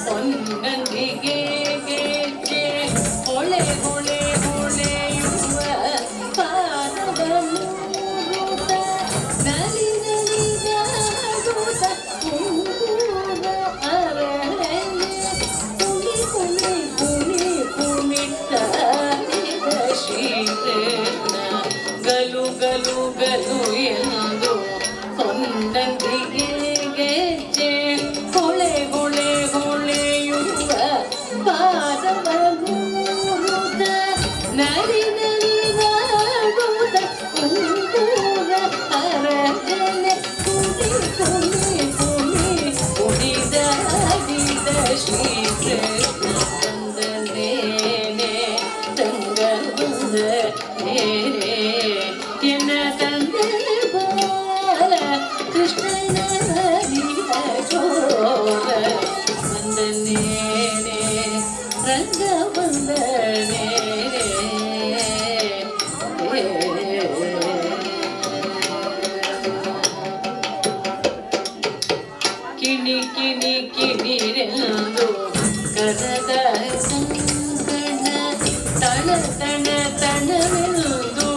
ಹೊನ್ನಂದಿಗೆ ಗೆಜ್ಜೆ ಹೊಳೆ ಹೊಳೆ ಹೊಳೆಯುವ ಪಾದವನ್ನೂರುತ ನಲಿ ನಲಿದಾಡುತ್ತ ಕುಂಕುಮ ಅರಳನೆ ಕುಣಿ ಕುಣಿ ಕುಣಿ ಕುಣಿತಾಡಿದ ಶ್ರೀಕೃಷ್ಣ ಗಲು ಗಲು ಗಲು ಎಂದು ಹೊನ್ನಂದಿಗೆ ಗೆಜ್ಜೆ ಹೊಳೆ ಹೊಳೆ ಹೊಳೆಯುವ ಪಾದವನ್ನೂರುತ ನಲಿ ನಲಿದಾಡುತ್ತ ಕುಂಕುಮ ಅರಳನೆ ಕುಣಿ ಕುಣಿ ಕುಣಿ ಕುಣಿದಾಡಿದ ಶ್ರೀಕೃಷ್ಣ ಬಂದನೇನೆ ರಂಗ ಬಂದನೇನೆ ಎನ್ನ ತಂದೆ ಬಾಲ ಕೃಷ್ಣನ ನವನಿತ ಚೋರ ಬಂದನೇನೆ ರಂಗ ಬಂದನೇನೆ ಕಿಣಿ ಕಿಣಿ ಕಿಣಿರೆಂದು ಕರದ ಕಂಕಣ ತಣ ತಣ ತಣವೆಂದು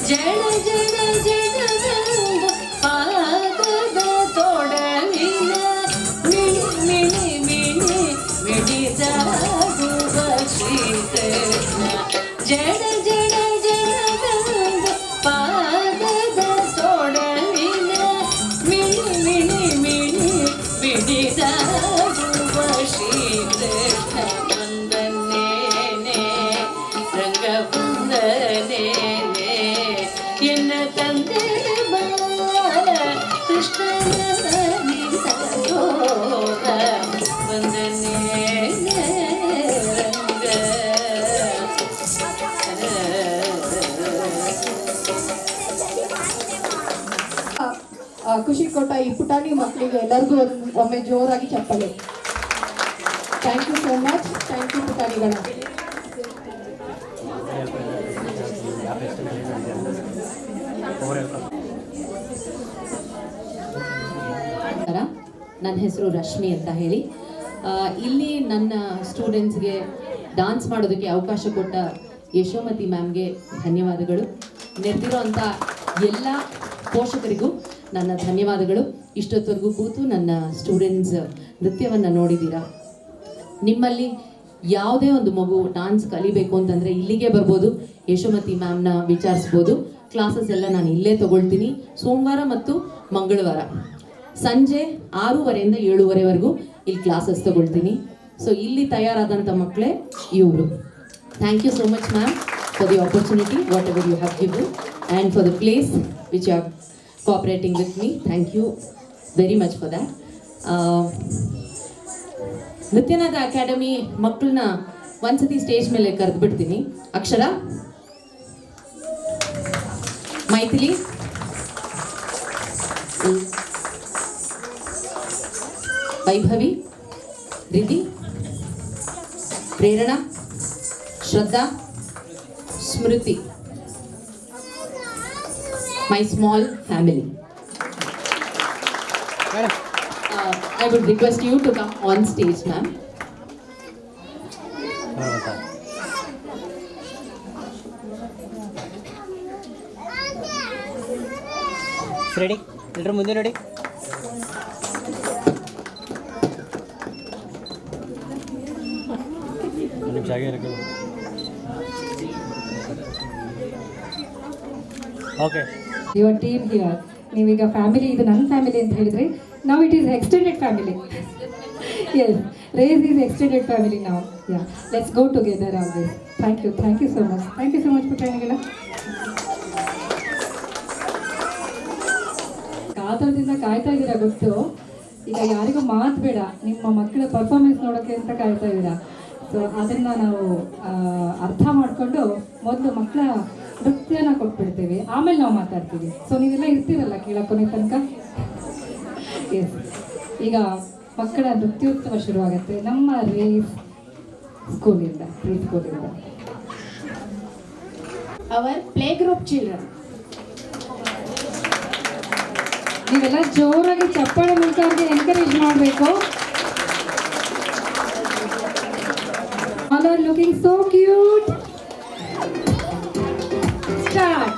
ಜಡ ಜಡ ಜಡವೆಂದು ಪಾದದ ತೊಡಲಿನ ಮಿಣಿ ಮಿಣಿ ಮಿಣಿ ಮಿಡಿದಾಡುವ ಶ್ರೀಕೃಷ್ಣ ಜಡ ಜಡ ಜಡವೆಂದು ಪಾದದ ತೊಡಲಿನ ಮಿಣಿ ಮಿಣಿ ಮಿಣಿ ಮಿಡಿದಾಡುವ ಶ್ರೀಕೃಷ್ಣ ವಂದನೇನೆ ರಂಗ ವಂದನೇನೆ ಎನ್ನ ತಂದೆ ಬಾಲ ಕೃಷ್ಣನ ನಿಂತೋರ ವಂದನೇನೆ ರಂಗ ಖುಷಿ ಕೊಟ್ಟ ಈ ಪುಟಾಣಿ ಮಕ್ಕಳಿಗೆ ಎಲ್ಲರಿಗೂ ಒಮ್ಮೆ ಜೋರಾಗಿ ಚಪ್ಪಾಳೆ. Thank you so much. Thank you ಪುಟಾಣಿಗಳ. ನನ್ನ ಹೆಸರು ರಶ್ಮಿ ಅಂತ ಹೇಳಿ. ಇಲ್ಲಿ ನನ್ನ ಸ್ಟೂಡೆಂಟ್ಸ್ಗೆ ಡಾನ್ಸ್ ಮಾಡೋದಕ್ಕೆ ಅವಕಾಶ ಕೊಟ್ಟ ಯಶೋಮತಿ ಮ್ಯಾಮ್ಗೆ ಧನ್ಯವಾದಗಳು. ನೆರೆದಿರೋ ಅಂಥ ಎಲ್ಲ ಪೋಷಕರಿಗೂ ನನ್ನ ಧನ್ಯವಾದಗಳು. ಇಷ್ಟೊತ್ತವರೆಗೂ ಕೂತು ನನ್ನ ಸ್ಟೂಡೆಂಟ್ಸ್ ನೃತ್ಯವನ್ನು ನೋಡಿದ್ದೀರಾ. ನಿಮ್ಮಲ್ಲಿ ಯಾವುದೇ ಒಂದು ಮಗು ಡಾನ್ಸ್ ಕಲಿಬೇಕು ಅಂತಂದರೆ ಇಲ್ಲಿಗೆ ಬರ್ಬೋದು, ಯಶೋಮತಿ ಮ್ಯಾಮ್ನ ವಿಚಾರಿಸ್ಬೋದು. ಕ್ಲಾಸಸ್ ಎಲ್ಲ ನಾನು ಇಲ್ಲೇ ತಗೊಳ್ತೀನಿ. ಸೋಮವಾರ ಮತ್ತು ಮಂಗಳವಾರ ಸಂಜೆ 6:30 7:30ವರೆಗೂ ಇಲ್ಲಿ ಕ್ಲಾಸಸ್ ತಗೊಳ್ತೀನಿ. ಸೊ ಇಲ್ಲಿ ತಯಾರಾದಂಥ ಮಕ್ಕಳೇ ಇವರು. Thank you so much ma'am for the opportunity whatever you have given and for the place which you are cooperating with me. Thank you very much for that. Nrityanada academy ಮಕ್ಕಳನ್ನ ಒಂದ್ಸತಿ stage ಮೇಲೆ ಕರೆದು ಬಿಡ್ತೀನಿ. Akshara, Maithili, Vaibhavi, Riddhi, Prerana, Shraddha, Smriti, my small family. I would request you to come on stage, ma'am. Ready, ಎಲ್ಲರೂ ಮುಂದೆ ನೋಡಿ. ಜಾಗ ಇರಕ್ಕೆ ಓಕೆ. Your team here. ನೀವೀಗ ಫ್ಯಾಮಿಲಿ, ಇದು ನನ್ನ ಫ್ಯಾಮಿಲಿ ಅಂತ ಹೇಳಿದ್ರಿ. Now it is extended family. Yes, Raise is extended family now. Yeah, let's go together always. Thank you so much. Thank you so much ಪುಟಾಣಿಗಳ. ಕಾತರದಿಂದ ಕಾಯ್ತಾ ಇದ್ದೀರಾ ಗೊತ್ತು. ಈಗ ಯಾರಿಗೂ ಮಾತು ಬೇಡ, ನಿಮ್ಮ ಮಕ್ಕಳ ಪರ್ಫಾರ್ಮೆನ್ಸ್ ನೋಡೋಕ್ಕೆ ಅಂತ ಕಾಯ್ತಾ ಇದ್ದೀರಾ. ಸೊ ಅದನ್ನು ನಾವು ಅರ್ಥ ಮಾಡಿಕೊಂಡು ಮೊದಲು ಮಕ್ಕಳ ನೃತ್ಯನ ಕೊಟ್ಬಿಡ್ತೀವಿ, ಆಮೇಲೆ ನಾವು ಮಾತಾಡ್ತೀವಿ. ಸೊ ನೀವೆಲ್ಲ ಇರ್ತೀರಲ್ಲ ಕೇಳೋಕೊನೆ ತನಕ. ಎಸ್, ಈಗ ಮಕ್ಕಳ ನೃತ್ಯೋತ್ಸವ ಶುರುವಾಗುತ್ತೆ ನಮ್ಮ ರೇಸ್ ಸ್ಕೂಲಿಂದ, ಪ್ರೀ ಸ್ಕೂಲಿಂದ. Our play group children. ನೀವೆಲ್ಲ ಜೋರಾಗಿ ಚಪ್ಪಾಳೆ ಮೂಲಕ ಅವ್ರಿಗೆ ಎನ್ಕರೇಜ್ ಮಾಡಬೇಕು. All are looking so cute. Start.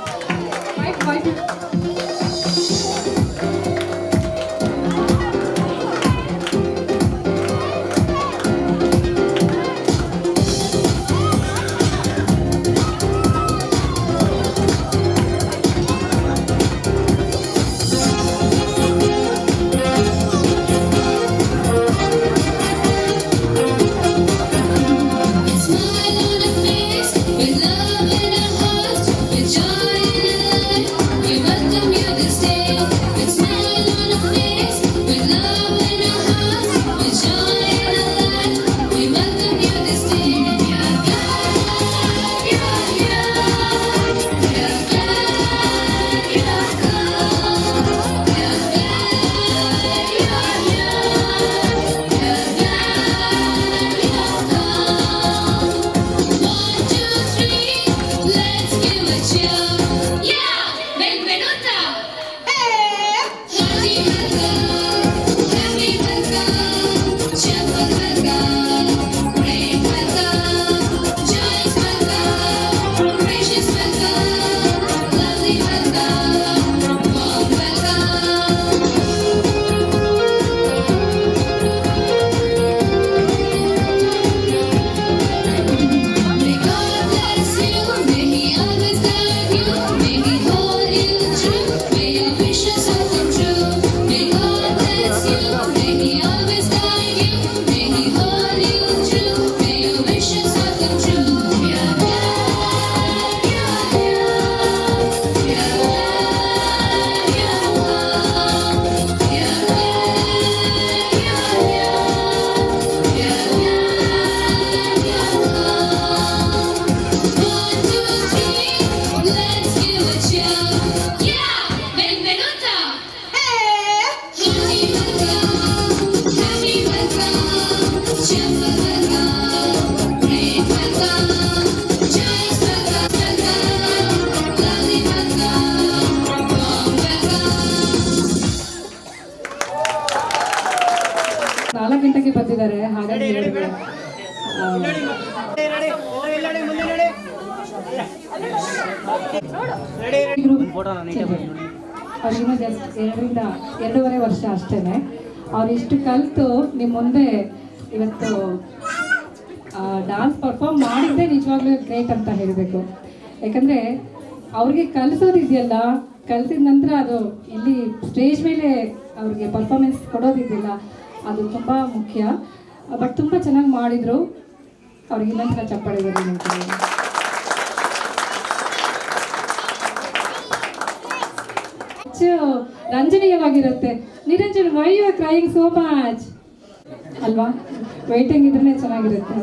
Lovely ಅವ್ರಿಗಿನ್ನೂ ಜಸ್ಟ್ 2ರಿಂದ 2.5 ವರ್ಷ ಅಷ್ಟೇ. ಅವರಿಷ್ಟು ಕಲಿತು ನಿಮ್ಮ ಮುಂದೆ ಇವತ್ತು ಡಾನ್ಸ್ ಪರ್ಫಾರ್ಮ್ ಮಾಡಿದ್ದೇ ನಿಜವಾಗ್ಲೂ ಗ್ರೇಟ್ ಅಂತ ಹೇಳಬೇಕು. ಯಾಕಂದರೆ ಅವ್ರಿಗೆ ಕಲಿಸೋದಿದೆಯಲ್ಲ, ಕಲಿಸಿದ ನಂತರ ಅದು ಇಲ್ಲಿ ಸ್ಟೇಜ್ ಮೇಲೆ ಅವ್ರಿಗೆ ಪರ್ಫಾರ್ಮೆನ್ಸ್ ಕೊಡೋದಿದೆಯಲ್ಲ, ಅದು ತುಂಬ ಮುಖ್ಯ. ಬಟ್ ತುಂಬ ಚೆನ್ನಾಗಿ ಮಾಡಿದರು. ಅವ್ರಿಗೆ ಇನ್ನೊಂದು ಚಪ್ಪಾಳೆ ಬರಲಿ ನಿಮ್ಮ ಕಡೆ. ಹೆಚ್ಚು ರಂಜನೀಯವಾಗಿರುತ್ತೆ. Niranjan, why you are crying so much ಅಲ್ವಾ? ವೈಟಿಂಗ್ ಇದ್ರೆ ಚೆನ್ನಾಗಿರುತ್ತೆ.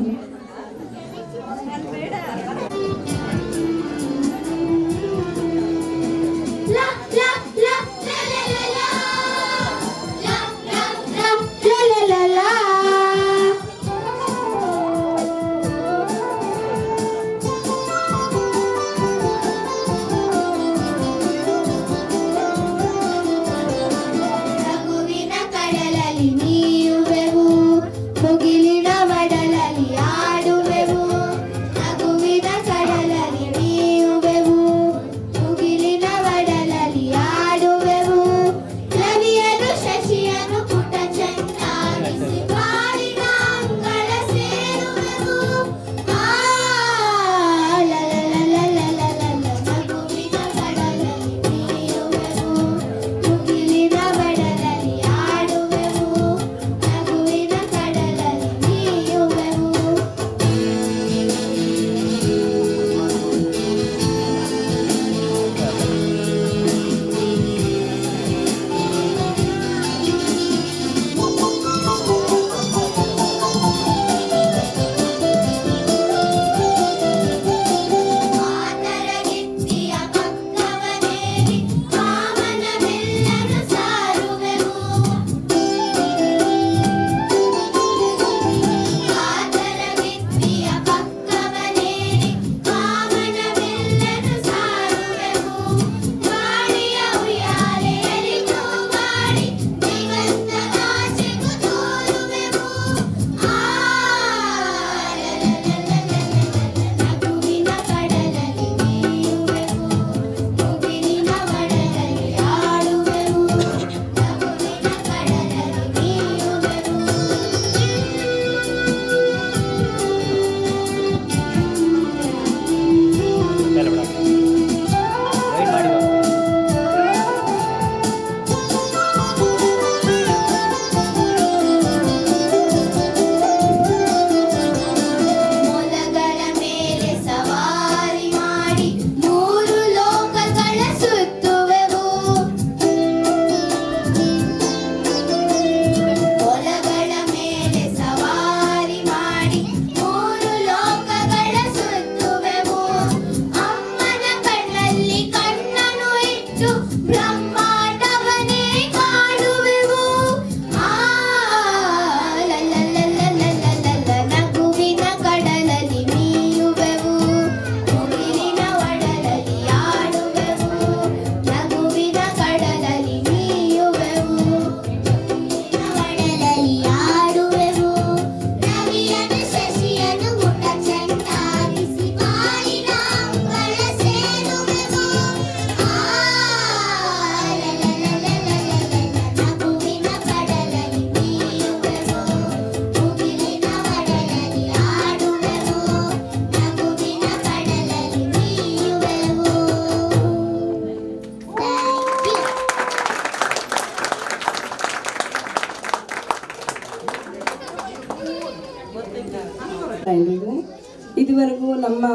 ಇದುವರೆಗೂ ನಮ್ಮ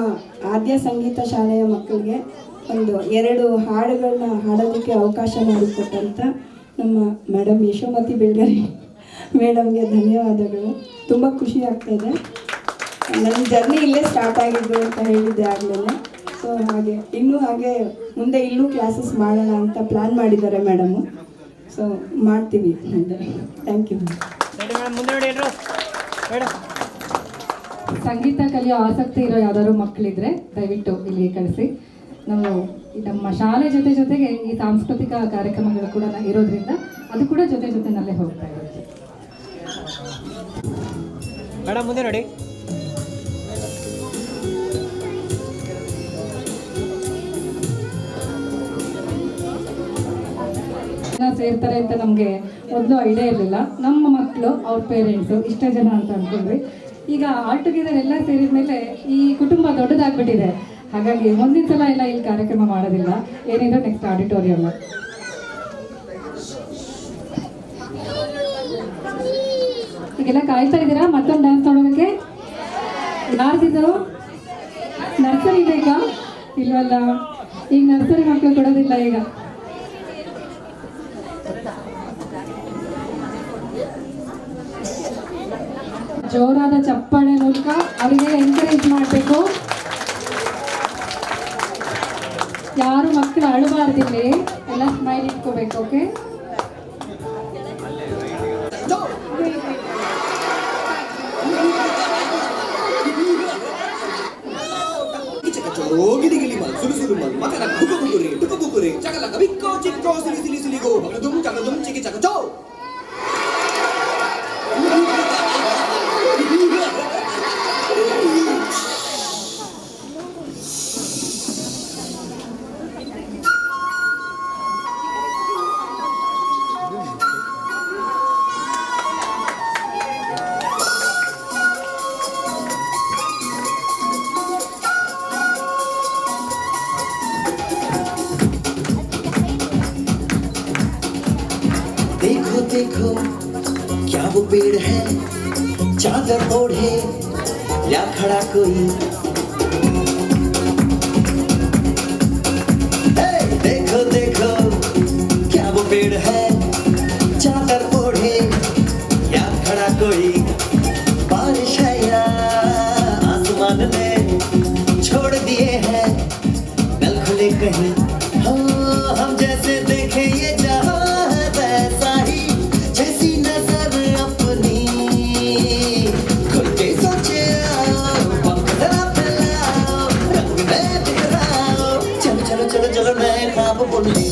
ಆದ್ಯ ಸಂಗೀತ ಶಾಲೆಯ ಮಕ್ಕಳಿಗೆ 2 ಹಾಡುಗಳನ್ನ ಹಾಡೋದಕ್ಕೆ ಅವಕಾಶ ಮಾಡಿಕೊಟ್ಟಂಥ ನಮ್ಮ ಮೇಡಮ್ ಯಶೋಮತಿ ಬೆಳಗರೆ ಮೇಡಮ್ಗೆ ಧನ್ಯವಾದಗಳು. ತುಂಬ ಖುಷಿ ಆಗ್ತಾಯಿದೆ. ನನ್ನ ಜರ್ನಿ ಇಲ್ಲೇ ಸ್ಟಾರ್ಟ್ ಆಗಿದ್ದು ಅಂತ ಹೇಳಿದ್ದೆ ಆಗಲೇ. ಸೊ ಹಾಗೆ ಮುಂದೆ ಇಲ್ಲೂ ಕ್ಲಾಸಸ್ ಮಾಡೋಣ ಅಂತ ಪ್ಲ್ಯಾನ್ ಮಾಡಿದ್ದಾರೆ ಮೇಡಮು. ಸೊ ಮಾಡ್ತೀವಿ ಮುಂದೆ. Thank you. ಸಂಗೀತ ಕಲಿಯೋ ಆಸಕ್ತಿ ಇರೋ ಯಾವ್ದಾದ್ರು ಮಕ್ಕಳಿದ್ರೆ ದಯವಿಟ್ಟು ಇಲ್ಲಿಗೆ ಕಳಿಸಿ. ನಮ್ಮ ಶಾಲೆ ಜೊತೆಗೆ ಈ ಸಾಂಸ್ಕೃತಿಕ ಕಾರ್ಯಕ್ರಮಗಳು ಕೂಡ ಇರೋದ್ರಿಂದ ಅದು ಕೂಡ ಜೊತೆನಲ್ಲೇ ಹೋಗ್ತಾ ಇರುತ್ತೆ. ಮೇಡಮ್ ಮುಂದೆ ನೋಡಿ. ಸೇರ್ತಾರೆ ಅಂತ ನಮಗೆ ಮೊದಲು ಐಡಿಯಾ ಇರಲಿಲ್ಲ. ನಮ್ಮ ಮಕ್ಕಳು ಅವ್ರ ಪೇರೆಂಟ್ಸು ಇಷ್ಟೇ ಜನ ಅಂತ ಅಂದ್ಕೊಂಡ್ವಿ. ಈಗ ಆಲ್ ಟುಗೆದರ್ ಎಲ್ಲ ಸೇರಿದ ಮೇಲೆ ಈ ಕುಟುಂಬ ದೊಡ್ಡದಾಗ್ಬಿಟ್ಟಿದೆ. ಹಾಗಾಗಿ ಮುಂದಿನ ಸಲ ಎಲ್ಲ ಇಲ್ಲಿ ಕಾರ್ಯಕ್ರಮ ಮಾಡೋದಿಲ್ಲ, ಏನಿದೆ ನೆಕ್ಸ್ಟ್ ಆಡಿಟೋರಿಯಂ. ಈಗೆಲ್ಲ ಕಾಯ್ತಾ ಇದ್ದೀರಾ ಮತ್ತೊಂದು ಡ್ಯಾನ್ಸ್ ನೋಡೋದಕ್ಕೆ? ಯಾರ್ದಿದ್ರು ನರ್ಸರಿ ಬೇಕಾ? ಇಲ್ವಲ್ಲ, ಈಗ ನರ್ಸರಿ ಮಕ್ಕಳು ಕೊಡೋದಿಲ್ಲ. ಈಗ ಜೋರಾದ ಚಪ್ಪಾಳೆ ಮೂಲಕ ಅವರಿಗೆ ಎಂಕರೇಜ್ ಮಾಡಬೇಕು. ಯಾರು ಮಕ್ಕಳು ಅಳಬಾರ್ದಿಲ್ಲಿ, ಎಲ್ಲ ಸ್ಮೈಲ್ ಇಟ್ಕೋಬೇಕು. ಓಕೆ, देखो क्या वो पेड़ है, चादर ओढ़े या खड़ा कोई। देखो देखो क्या वो पेड़ है, चादर ओढ़े या खड़ा कोई। बारिश है या आसमान ने छोड़ दिए हैं नल खुले कहीं। हम जैसे देखें ये जहां वैसा ही, जैसी नजर अपनी खुल के सोचे आओ, पंख जरा फैलाओ, रंग में बिखराओ। चलो चलो चलो चलो नए ख्वाब बुनने।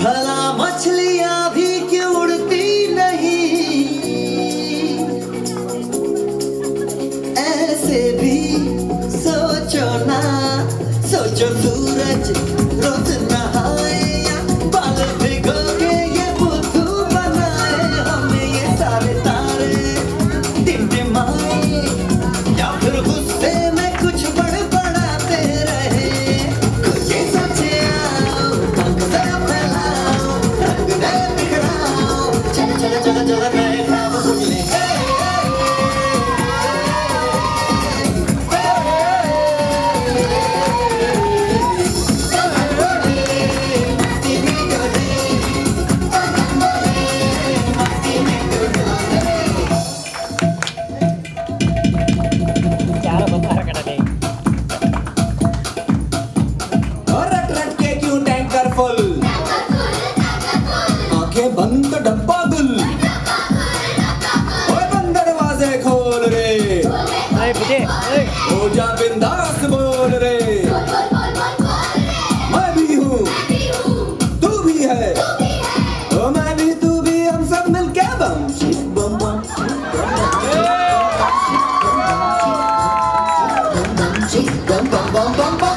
भला मछलियां भी क्यों उड़ती नहीं, ऐसे भी सोचो ना। सोचो सूरज रोज नहाए या बाल भिगो के ये बुद्धू बनाए। हमें ये सारे तारे टिमटिमाए या फिर गुस्से में कुछ बड़बड़ाते रहे। कुछ ये सोचे आओ, पंख जरा फैलाओ, रंग नए बिखराओ। चलो चलो चलो चलो नए ख्वाब बुन ले। रट रट के क्यों टैंकर फुल, आंखें बंद तो डब्बा गुल। ओए बंद दरवाजे खोल रे, हो जा बिंदास बोल रे। मैं भी हूँ तू भी है, ओ मैं भी तू भी, हम सब मिलके बम बम बम बम बम बम बम बम।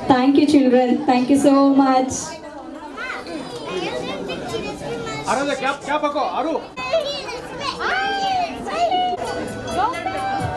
Thank you, children. Thank you so much. क्या पको आरू